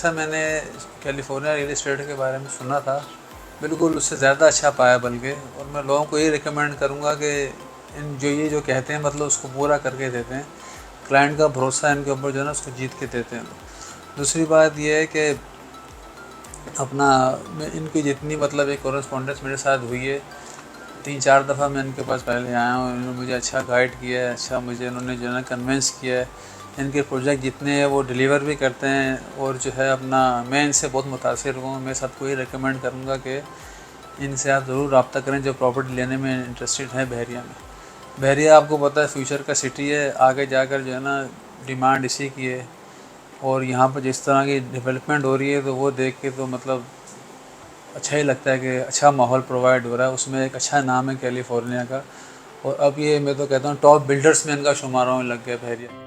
जैसा मैंने California real estate के बारे में सुना था, बिल्कुल उससे ज़्यादा अच्छा पाया बल्कि। और मैं लोगों को ये रिकमेंड करूँगा कि इन जो कहते हैं मतलब उसको पूरा करके देते हैं। क्लाइंट का भरोसा इनके ऊपर जो है ना उसको जीत के देते हैं। दूसरी बात ये है कि अपना इनकी जितनी मतलब एक कॉरेस्पॉन्डेंस मेरे साथ हुई है, 3-4 दफ़ा मैं इनके पास पहले आया हूँ, इन्होंने मुझे अच्छा गाइड किया है, अच्छा मुझे इन्होंने जो है ना कन्विंस किया है। इनके प्रोजेक्ट जितने हैं वो डिलीवर भी करते हैं। और जो है अपना मैं इनसे बहुत मुतासिर हुआ। मैं सबको ये रिकमेंड करूँगा कि इनसे आप ज़रूर रब्ता करें जो प्रॉपर्टी लेने में इंटरेस्टेड है बहरिया में। बहरिया आपको पता है फ्यूचर का सिटी है, आगे जाकर जो है ना डिमांड इसी की है। और यहाँ पर जिस तरह की डेवलपमेंट हो रही है तो वो देख के तो मतलब अच्छा ही लगता है कि अच्छा माहौल प्रोवाइड हो रहा है। उसमें एक अच्छा नाम है कैलिफोर्निया का। और अब ये मैं तो कहता हूँ टॉप बिल्डर्स में इनका शुमार होने लग गया बहरिया।